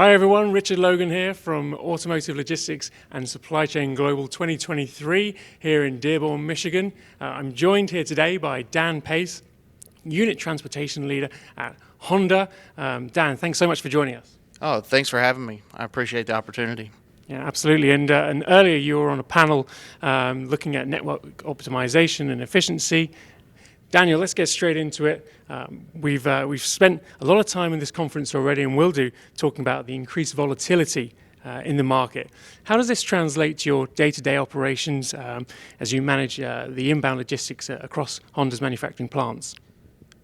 Hi everyone, Richard Logan here from Automotive Logistics and Supply Chain Global 2023 here in Dearborn, Michigan. I'm joined here today by Dan Pace, Unit Transportation Leader at Honda. Dan, thanks so much for joining us. Oh, thanks for having me. I appreciate the opportunity. Yeah, absolutely. And earlier you were on a panel looking at network optimization and efficiency. Daniel, let's get straight into it. We've spent a lot of time in this conference already, and will do, talking about the increased volatility in the market. How does this translate to your day-to-day operations as you manage the inbound logistics across Honda's manufacturing plants?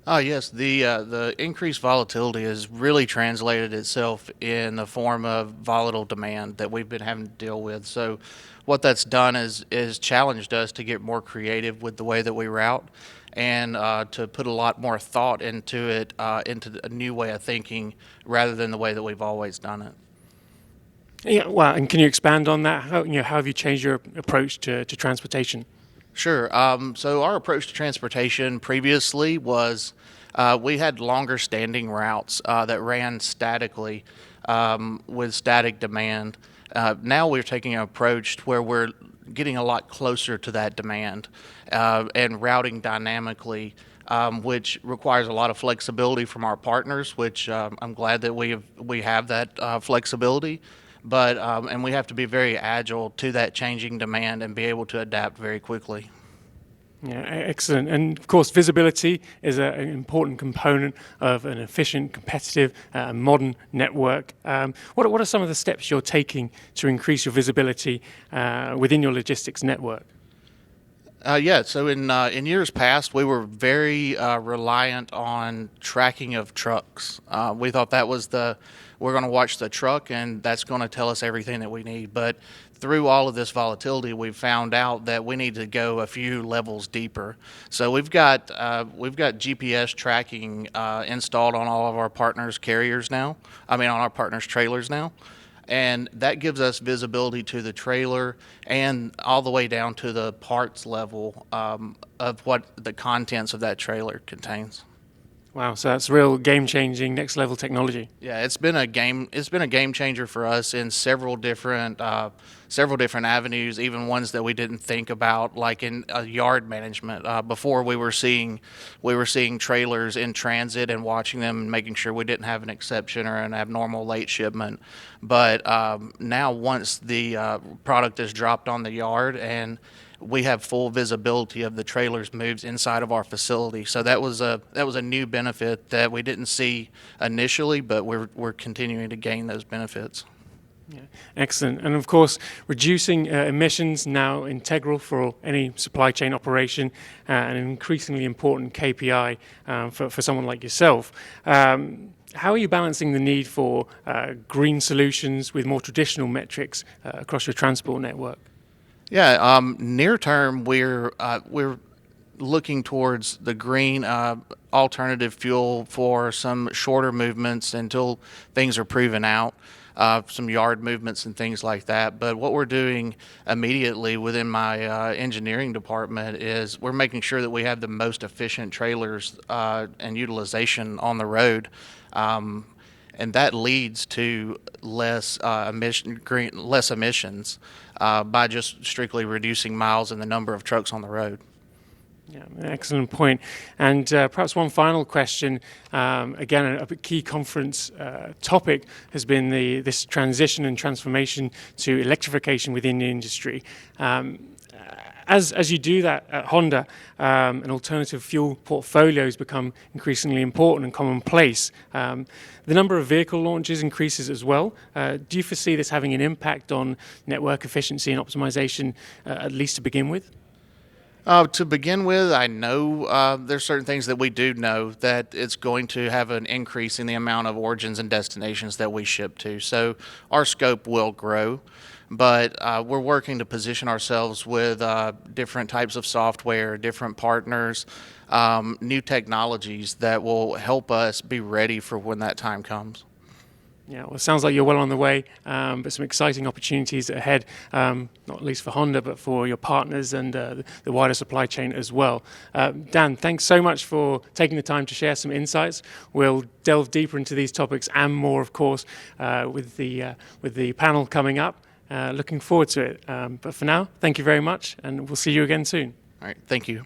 Oh, yes, the increased volatility has really translated itself in the form of volatile demand that we've been having to deal with. So what that's done is challenged us to get more creative with the way that we route and to put a lot more thought into it, into a new way of thinking rather than the way that we've always done it. Yeah, well, and can you expand on that? How have you changed your approach to transportation? Sure. So our approach to transportation previously was we had longer standing routes that ran statically with static demand. Now we're taking an approach where we're getting a lot closer to that demand and routing dynamically, which requires a lot of flexibility from our partners, which I'm glad that we have that flexibility. But and we have to be very agile to that changing demand and be able to adapt very quickly. Yeah, excellent. And of course, visibility is an important component of an efficient, competitive, modern network. What are some of the steps you're taking to increase your visibility within your logistics network? Yeah, so in years past, we were very reliant on tracking of trucks. We thought that was we're going to watch the truck and that's going to tell us everything that we need. But through all of this volatility, we've found out that we need to go a few levels deeper. So we've got GPS tracking installed on all of our partners' carriers now. I mean, on our partners' trailers now. And that gives us visibility to the trailer and all the way down to the parts level of what the contents of that trailer contains. Wow, so that's real game-changing, next-level technology. Yeah, it's been a game changer for us in several different avenues, even ones that we didn't think about, like in yard management. Before we were seeing trailers in transit and watching them and making sure we didn't have an exception or an abnormal late shipment. But now once the product is dropped on the yard and we have full visibility of the trailer's moves inside of our facility. So that was a new benefit that we didn't see initially, but we're continuing to gain those benefits. Yeah, excellent. And of course, reducing emissions now integral for any supply chain operation and an increasingly important KPI for someone like yourself. How are you balancing the need for green solutions with more traditional metrics across your transport network? Yeah, near term, we're looking towards the green alternative fuel for some shorter movements until things are proven out, some yard movements and things like that. But what we're doing immediately within my engineering department is we're making sure that we have the most efficient trailers and utilization on the road. And that leads to less emissions by just strictly reducing miles and the number of trucks on the road. Yeah, excellent point. And perhaps one final question. Again, a key conference topic has been this transition and transformation to electrification within the industry. As you do that at Honda, an alternative fuel portfolio has become increasingly important and commonplace. The number of vehicle launches increases as well. Do you foresee this having an impact on network efficiency and optimization, at least to begin with? To begin with, I know there's certain things that we do know that it's going to have an increase in the amount of origins and destinations that we ship to. So our scope will grow, but we're working to position ourselves with different types of software, different partners, new technologies that will help us be ready for when that time comes. Yeah, well, it sounds like you're well on the way, but some exciting opportunities ahead, not least for Honda, but for your partners and the wider supply chain as well. Dan, thanks so much for taking the time to share some insights. We'll delve deeper into these topics and more, of course, with the panel coming up. Looking forward to it. But for now, thank you very much, and we'll see you again soon. All right, thank you.